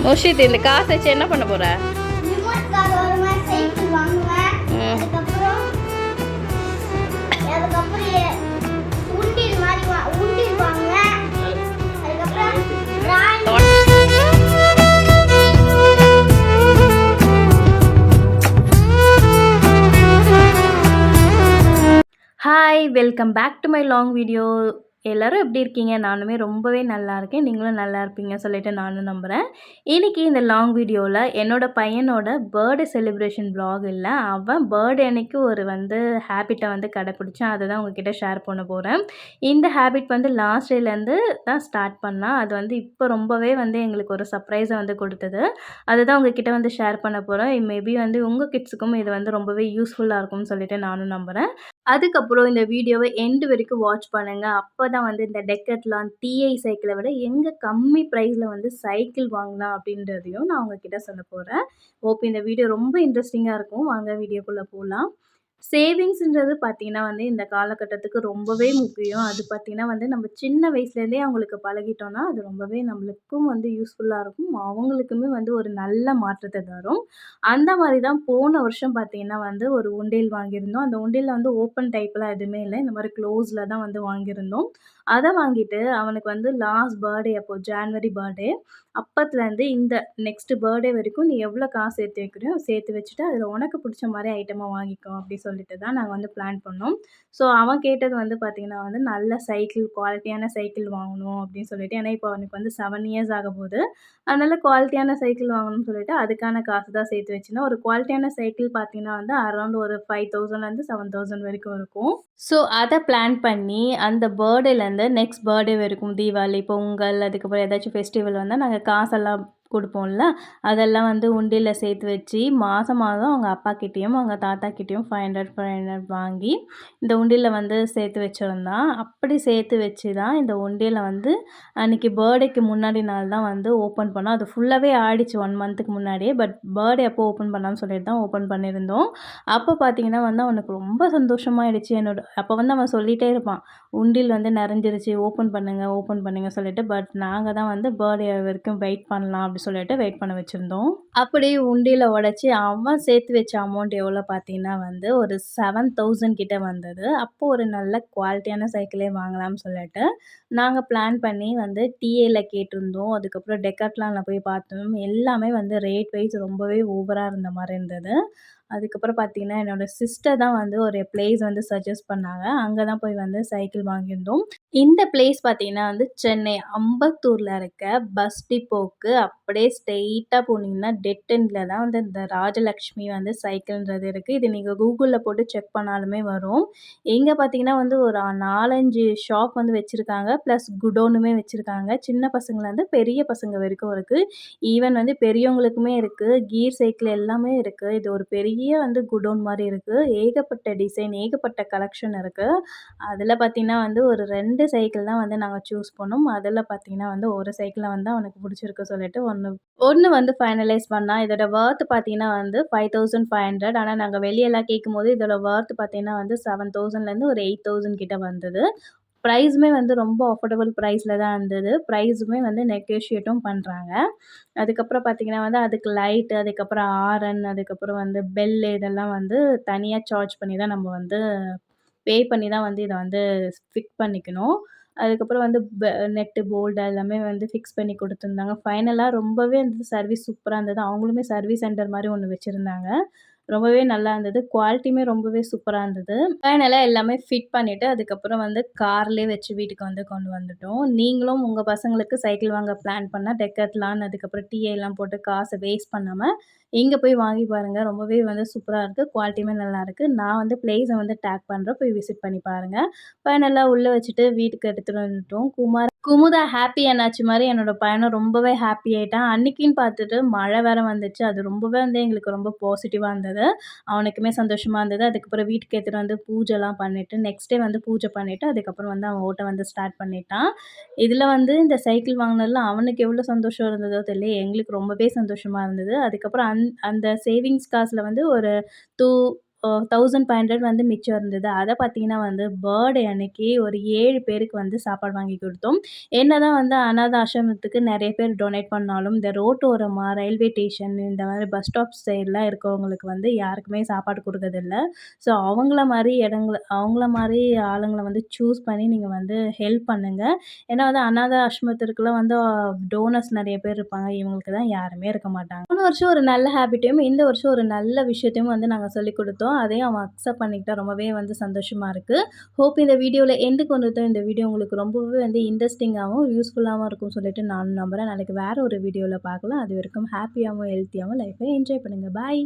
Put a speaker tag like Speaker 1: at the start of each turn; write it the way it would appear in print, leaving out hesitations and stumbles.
Speaker 1: முர்ஷித் இந்த காசை வச்சு என்ன பண்ண போற?
Speaker 2: ரிமோட் கார் வருவேன், சைக்கிள் வாங்குவேன். அதுக்கப்புறம் உண்டியல் மாதிரி உண்டியல் வாங்குவேன். அதுக்கப்புறம்
Speaker 1: hi, welcome back to my long video. எல்லோரும் எப்படி இருக்கீங்க? நானுமே ரொம்பவே நல்லா இருக்கேன். நீங்களும் நல்லா இருப்பீங்க சொல்லிட்டு நானும் நம்புகிறேன். இன்றைக்கி இந்த லாங் வீடியோவில் என்னோடய பையனோட பர்த்டே செலிப்ரேஷன் vlog இல்லை, அவன் பர்த்டே அன்னைக்கு ஒரு ஹேபிட்டை கடைப்பிடிச்சான். அதை தான் உங்ககிட்ட ஷேர் பண்ண போகிறேன். இந்த ஹேபிட் லாஸ்ட் டேலேருந்து தான் ஸ்டார்ட் பண்ணால், அது இப்போ ரொம்பவே எங்களுக்கு ஒரு சர்ப்ரைஸை கொடுத்தது. அதுதான் உங்ககிட்ட ஷேர் பண்ண போகிறேன். மேபி உங்கள் கிட்ஸுக்கும் இது ரொம்பவே யூஸ்ஃபுல்லாக இருக்கும்னு சொல்லிட்டு நானும் நம்புகிறேன். அதுக்கப்புறம் இந்த வீடியோவை எண்டு வரைக்கும் வாட்ச் பண்ணுங்கள். அப்போ தான் இந்த டெக்கத்லான் டிஐ சைக்கிளை விட எங்கே கம்மி ப்ரைஸில் சைக்கிள் வாங்கலாம் அப்படின்றதையும் நான் உங்ககிட்ட சொல்ல போகிறேன். ஹோப் இந்த வீடியோ ரொம்ப இன்ட்ரெஸ்டிங்காக இருக்கும். வாங்க வீடியோக்குள்ளே போகலாம். சேவிங்ஸ்ன்றது பார்த்திங்கன்னா இந்த காலகட்டத்துக்கு ரொம்பவே முக்கியம். அது பார்த்திங்கன்னா நம்ம சின்ன வயசுலேருந்தே அவங்களுக்கு பழகிட்டோன்னா அது ரொம்பவே நம்மளுக்கும் யூஸ்ஃபுல்லாக இருக்கும். அவங்களுக்குமே ஒரு நல்ல மாற்றத்தை தரும். அந்த மாதிரி தான் போன வருஷம் பார்த்திங்கன்னா ஒரு உண்டியல் வாங்கியிருந்தோம். அந்த உண்டியலில் ஓப்பன் டைப்லாம் எதுவுமே இல்லை, இந்த மாதிரி க்ளோஸில் தான் வாங்கியிருந்தோம். அதை வாங்கிட்டு அவனுக்கு லாஸ்ட் பர்த்டே அப்போது ஜான்வரி பர்த்டே அப்பத்துலேருந்து இந்த நெக்ஸ்ட் பர்த்டே வரைக்கும் நீ எவ்வளோ காசு சேர்த்து வைக்கிறியோ சேர்த்து வச்சுட்டு அதில் உனக்கு பிடிச்ச மாதிரி ஐட்டமாக வாங்கிக்கோ அப்படி சொல்லிட்டு தான் நாங்கள் பிளான் பண்ணோம். ஸோ அவன் கேட்டது பார்த்திங்கன்னா நல்ல சைக்கிள், குவாலிட்டியான சைக்கிள் வாங்கணும் அப்படின்னு சொல்லிட்டு. ஏன்னா இப்போ அவனுக்கு 7 இயர்ஸ் ஆக போகுது. அதனால் குவாலிட்டியான சைக்கிள் வாங்கணும்னு சொல்லிட்டு அதுக்கான காசு தான் சேர்த்து வச்சுருந்தோம். ஒரு குவாலிட்டியான சைக்கிள் பார்த்திங்கன்னா அரௌண்ட் ஒரு 5000 7000 வரைக்கும் இருக்கும். ஸோ அதை பிளான் பண்ணி அந்த பர்த்டேலேருந்து நெக்ஸ்ட் பர்த்டே வரைக்கும், தீபாவளி, பொங்கல், அதுக்கப்புறம் ஏதாச்சும் ஃபெஸ்டிவல் வந்தால் நாங்கள் காசெல்லாம் கொடுப்போம்ல, அதெல்லாம் உண்டியலில் சேர்த்து வச்சு மாதம் அவங்க அப்பாக்கிட்டேயும் அவங்க தாத்தாக்கிட்டேயும் 500 வாங்கி இந்த உண்டியலில் சேர்த்து வச்சுருந்தான். அப்படி சேர்த்து வச்சு தான் இந்த உண்டியலை அன்றைக்கி பர்த்டேக்கு முன்னாடி நாள் தான் ஓப்பன் பண்ணோம். அது ஃபுல்லாகவே ஆடிச்சு 1 மந்த்துக்கு முன்னாடியே. பட் பர்த்டே அப்போ ஓப்பன் பண்ணான்னு சொல்லிட்டு தான் ஓப்பன் பண்ணியிருந்தோம். அப்போ பார்த்திங்கன்னா அவனுக்கு ரொம்ப சந்தோஷமாயிடுச்சு. அப்போ அவன் சொல்லிகிட்டே இருப்பான், உண்டியல் நிறைஞ்சிருச்சு, ஓப்பன் பண்ணுங்க சொல்லிட்டு. பட் நாங்கள் தான் பர்த்டே வரைக்கும் வெயிட் பண்ணலாம் அப்படி சொல்லிட்டு வெயிட் பண்ண வச்சுருந்தோம். அப்படி உண்டியில் உடச்சி அவன் சேர்த்து வச்ச அமௌண்ட் எவ்வளோ பார்த்தீங்கன்னா ஒரு 7000 கிட்ட வந்தது. அப்போது ஒரு நல்ல குவாலிட்டியான சைக்கிளே வாங்கலாம்னு சொல்லிட்டு நாங்கள் பிளான் பண்ணி டிஏல கேட்டிருந்தோம். அதுக்கப்புறம் டெக்காத்லானில் போய் பார்த்தோம். எல்லாமே ரேட் வைஸ் ரொம்பவே ஓவராக இருந்த மாதிரி இருந்தது. அதுக்கப்புறம் பார்த்திங்கன்னா என்னோடய சிஸ்டர் தான் ஒரு பிளேஸ் சஜஸ்ட் பண்ணாங்க. அங்கே தான் போய் சைக்கிள் வாங்கியிருந்தோம். இந்த பிளேஸ் பார்த்திங்கன்னா சென்னை அம்பத்தூரில் இருக்க பஸ் டிப்போக்கு அப்படியே ஸ்ட்ரெயிட்டாக போனீங்கன்னா டெட் எண்டில் தான் இந்த ராஜலக்ஷ்மி சைக்கிள்ன்றது இருக்குது. இது நீங்கள் கூகுளில் போட்டு செக் பண்ணாலுமே வரும். இங்கே பார்த்திங்கன்னா ஒரு 4-5 ஷாப் வச்சுருக்காங்க. ப்ளஸ் குடோனுமே வச்சுருக்காங்க. சின்ன பசங்கள்லேருந்து பெரிய பசங்க வரைக்கும் இருக்குது. ஈவன் பெரியவங்களுக்குமே இருக்குது. கீர் சைக்கிள் எல்லாமே இருக்குது. இது ஒரு பெரிய குடோன் மாதிரி இருக்குது. ஏகப்பட்ட டிசைன், ஏகப்பட்ட கலெக்ஷன் இருக்குது. அதில் பார்த்திங்கன்னா ஒரு 2 சைக்கிள் தான் நாங்கள் சூஸ் பண்ணோம். அதில் பார்த்திங்கன்னா ஒரு சைக்கிளை அவனுக்கு பிடிச்சிருக்கு சொல்லிட்டு ஒன்று ஃபைனலைஸ் பண்ணால். இதோட வர்த் பார்த்திங்கன்னா 5500. ஆனால் நாங்கள் வெளியெல்லாம் கேட்கும்போது இதோட வர்த் பார்த்திங்கன்னா 7000லேருந்து ஒரு 8000 கிட்ட வந்தது. ப்ரைஸுமே ரொம்ப அஃபோர்டபுள் ப்ரைஸில் தான் இருந்தது. ப்ரைஸுமே நெகோஷியேட்டும் பண்ணுறாங்க. அதுக்கப்புறம் பார்த்திங்கன்னா அதுக்கு லைட்டு, அதுக்கப்புறம் ஆரன், அதுக்கப்புறம் பெல்லு இதெல்லாம் தனியாக சார்ஜ் பண்ணி தான் நம்ம பே பண்ணி தான் இதை ஃபிக்ஸ் பண்ணிக்கணும். அதுக்கப்புறம் நெட்டு, போல்டு எல்லாமே ஃபிக்ஸ் பண்ணி கொடுத்துருந்தாங்க. ஃபைனலாக ரொம்பவே சர்வீஸ் சூப்பராக இருந்தது. அவங்களுமே சர்வீஸ் சென்டர் மாதிரி ஒன்று வச்சுருந்தாங்க. ரொம்பவே நல்லா இருந்தது. குவாலிட்டியுமே ரொம்பவே சூப்பராக இருந்தது. ஃபைனலாக எல்லாமே ஃபிட் பண்ணிவிட்டு அதுக்கப்புறம் கார்லேயே வச்சு வீட்டுக்கு கொண்டு வந்துட்டோம். நீங்களும் உங்கள் பசங்களுக்கு சைக்கிள் வாங்க பிளான் பண்ணால் டெக்காத்லான், அதுக்கப்புறம் டிஐலாம் போட்டு காசை வேஸ்ட் பண்ணாமல் இங்கே போய் வாங்கி பாருங்கள். ரொம்பவே சூப்பராக இருக்குது. குவாலிட்டியுமே நல்லாயிருக்கு. நான் பிளேஸை டேக் பண்ணுறேன், போய் விசிட் பண்ணி பாருங்கள். ஃபைனலாக உள்ளே வச்சுட்டு வீட்டுக்கு எடுத்துகிட்டு வந்துட்டோம். குமுதா ஹாப்பி என்னாச்சு மாதிரி என்னோடய பையனும் ரொம்பவே ஹாப்பி ஆகிட்டான். அன்றைக்கின்னு பார்த்துட்டு மழை வேறு வந்துச்சு. அது ரொம்பவே எங்களுக்கு ரொம்ப பாசிட்டிவாக இருந்தது. அவனுக்குமே சந்தோஷமாக இருந்தது. அதுக்கப்புறம் வீட்டுக்கு எடுத்துகிட்டு பூஜைலாம் பண்ணிவிட்டு நெக்ஸ்ட் டே பூஜை பண்ணிவிட்டு அதுக்கப்புறம் அவன் ஓட்ட ஸ்டார்ட் பண்ணிட்டான். இதில் இந்த சைக்கிள் வாங்கினதில் அவனுக்கு எவ்வளோ சந்தோஷம் இருந்ததோ தெரியல, எங்களுக்கு ரொம்பவே சந்தோஷமாக இருந்தது. அதுக்கப்புறம் அந்த சேவிங்ஸ் காசில் ஒரு 1500 வந்து மிச்சம் இருந்தது. அத பார்த்தீங்கன்னா வந்து பர்த்டே அன்னைக்கு ஒரு 7 பேருக்கு வந்து சாப்பாடு வாங்கி குடுத்தோம். என்னதான் வந்து அனாத ஆசிரமத்துக்கு நெறைய பேர் டொனேட் பண்ணாலும், இந்த ரோட்டோரமா, ரயில்வே ஸ்டேஷன் இந்த மாரி பஸ் ஸ்டாப் சைட்லாம் இருக்கவங்களுக்கு வந்து யாருக்குமே சாப்பாடு குடுக்கறதில்ல. ஸோ அவங்கள மாரி ஆளுங்கள வந்து சூஸ் பண்ணி நீங்க வந்து ஹெல்ப் பண்ணுங்க. ஏன்னா வந்து அனாத ஆசிரமத்திற்குலாம் வந்து டோனர்ஸ் நெறைய பேர் இருப்பாங்க. இவங்களுக்கு தான் யாருமே இருக்க மாட்டாங்க. போன வருஷம் ஒரு நல்ல ஹேபிட்டையும், இந்த வருஷம் ஒரு நல்ல விஷயத்தையும் வந்து நாங்க சொல்லிக் குடுத்தோம். அதையும் அவன் அக்செப்ட் பண்ணிக்கிட்டா ரொம்பவே வந்து சந்தோஷமா இருக்கு. ஹோப் இந்த வீடியோல எண்டுக்கு வந்துட்டோம். இந்த வீடியோ உங்களுக்கு ரொம்பவே வந்து இன்ட்ரெஸ்டிங்காவும், யூஸ்ஃபுல்லாவும் இருக்கும்னு சொல்லிட்டு நானும் நம்புறேன். நாளைக்கு வேற ஒரு வீடியோல பார்க்கலாம். அதுவரைக்கும் ஹேப்பியாவும், ஹெல்த்தியாவும் லைஃப்பை என்ஜாய் பண்ணுங்க. பாய்.